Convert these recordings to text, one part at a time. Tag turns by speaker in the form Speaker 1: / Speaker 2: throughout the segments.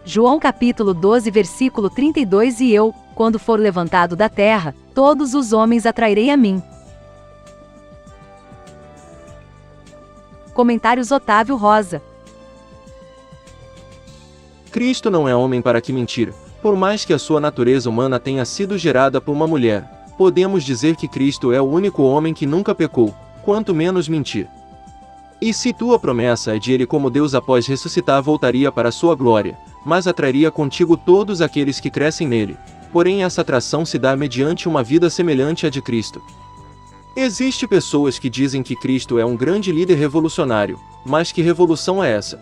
Speaker 1: João capítulo 12 versículo 32 E eu, quando for levantado da terra, todos os homens atrairei a mim. Comentários Otávio Rosa.
Speaker 2: Cristo não é homem para que mentir. Por mais que a sua natureza humana tenha sido gerada por uma mulher, podemos dizer que Cristo é o único homem que nunca pecou, quanto menos mentir. E se tua promessa é de ele como Deus após ressuscitar voltaria para a sua glória, mas atrairia contigo todos aqueles que crescem nele, porém essa atração se dá mediante uma vida semelhante à de Cristo. Existem pessoas que dizem que Cristo é um grande líder revolucionário, mas que revolução é essa?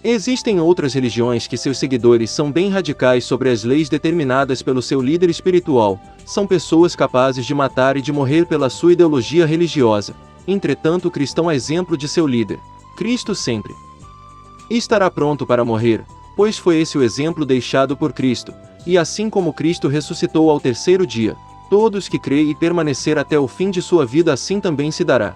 Speaker 2: Existem outras religiões que seus seguidores são bem radicais sobre as leis determinadas pelo seu líder espiritual, são pessoas capazes de matar e de morrer pela sua ideologia religiosa. Entretanto, o cristão é exemplo de seu líder. Cristo sempre estará pronto para morrer, pois foi esse o exemplo deixado por Cristo, e assim como Cristo ressuscitou ao terceiro dia, todos que creem e permanecer até o fim de sua vida assim também se dará.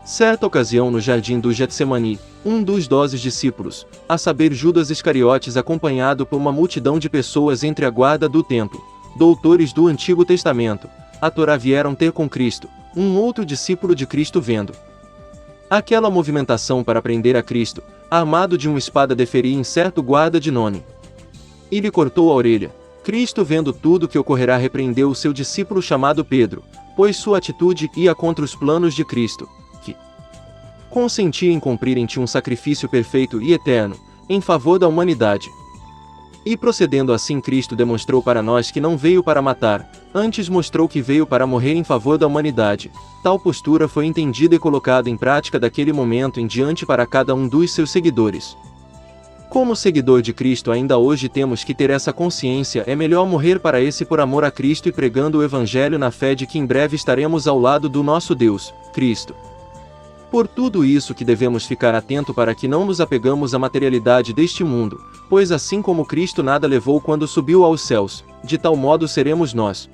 Speaker 2: Certa ocasião no jardim do Getsemani, um dos 12 discípulos, a saber Judas Iscariotes acompanhado por uma multidão de pessoas entre a guarda do templo, doutores do Antigo Testamento, a Torá vieram ter com Cristo, um outro discípulo de Cristo vendo aquela movimentação para prender a Cristo, armado de uma espada deferia em certo guarda de nome. E lhe cortou a orelha. Cristo vendo tudo que ocorrerá repreendeu o seu discípulo chamado Pedro, pois sua atitude ia contra os planos de Cristo, que consentia em cumprir em ti um sacrifício perfeito e eterno, em favor da humanidade. E procedendo assim Cristo demonstrou para nós que não veio para matar, antes mostrou que veio para morrer em favor da humanidade. Tal postura foi entendida e colocada em prática daquele momento em diante para cada um dos seus seguidores. Como seguidor de Cristo ainda hoje temos que ter essa consciência, é melhor morrer para esse por amor a Cristo e pregando o Evangelho na fé de que em breve estaremos ao lado do nosso Deus, Cristo. Por tudo isso que devemos ficar atento para que não nos apegamos à materialidade deste mundo, pois assim como Cristo nada levou quando subiu aos céus, de tal modo seremos nós.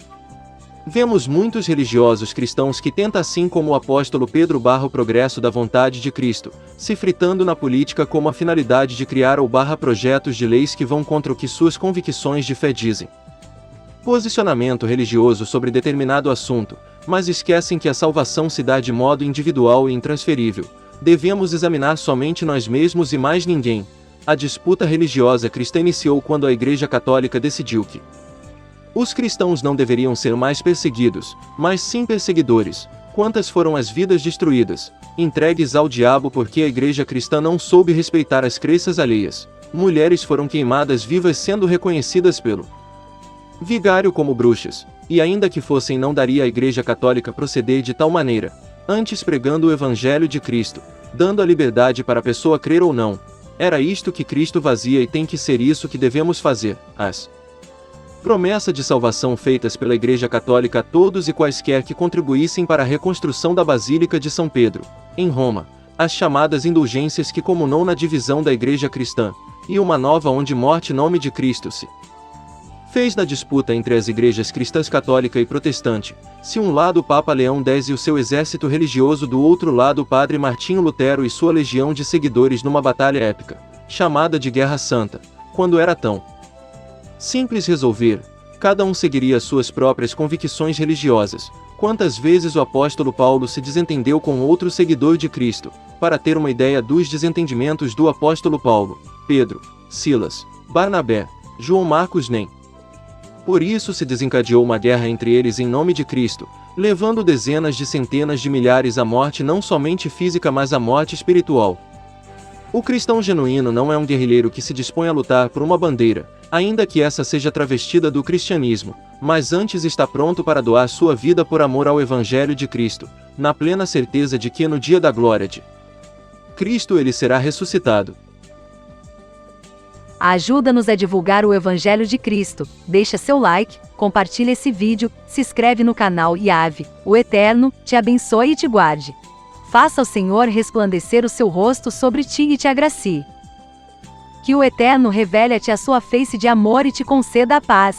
Speaker 2: Vemos muitos religiosos cristãos que tentam assim como o apóstolo Pedro o progresso da vontade de Cristo, se fritando na política como a finalidade de criar ou projetos de leis que vão contra o que suas convicções de fé dizem. Posicionamento religioso sobre determinado assunto, mas esquecem que a salvação se dá de modo individual e intransferível. Devemos examinar somente nós mesmos e mais ninguém. A disputa religiosa cristã iniciou quando a Igreja Católica decidiu que os cristãos não deveriam ser mais perseguidos, mas sim perseguidores. Quantas foram as vidas destruídas, entregues ao diabo porque a Igreja cristã não soube respeitar as crenças alheias. Mulheres foram queimadas vivas sendo reconhecidas pelo vigário como bruxas, e ainda que fossem não daria a Igreja Católica proceder de tal maneira, antes pregando o Evangelho de Cristo, dando a liberdade para a pessoa crer ou não. Era isto que Cristo fazia e tem que ser isso que devemos fazer. As promessas de salvação feitas pela Igreja Católica a todos e quaisquer que contribuíssem para a reconstrução da Basílica de São Pedro, em Roma, as chamadas indulgências que culminou na divisão da Igreja Cristã, e uma nova onde morte nome de Cristo se fez na disputa entre as igrejas cristãs católica e protestante, se um lado o Papa Leão X e o seu exército religioso do outro lado o Padre Martinho Lutero e sua legião de seguidores numa batalha épica, chamada de Guerra Santa, quando era tão simples resolver, cada um seguiria suas próprias convicções religiosas. Quantas vezes o apóstolo Paulo se desentendeu com outro seguidor de Cristo, para ter uma ideia dos desentendimentos do apóstolo Paulo, Pedro, Silas, Barnabé, João Marcos nem. Por isso se desencadeou uma guerra entre eles em nome de Cristo, levando dezenas de centenas de milhares à morte não somente física mas à morte espiritual. O cristão genuíno não é um guerrilheiro que se dispõe a lutar por uma bandeira, ainda que essa seja travestida do cristianismo, mas antes está pronto para doar sua vida por amor ao Evangelho de Cristo, na plena certeza de que no dia da glória de Cristo ele será ressuscitado.
Speaker 1: Ajuda-nos a divulgar o Evangelho de Cristo, deixa seu like, compartilha esse vídeo, se inscreve no canal e Ave, o Eterno, te abençoe e te guarde. Faça o Senhor resplandecer o seu rosto sobre ti e te agracie. Que o Eterno revele a ti a sua face de amor e te conceda a paz.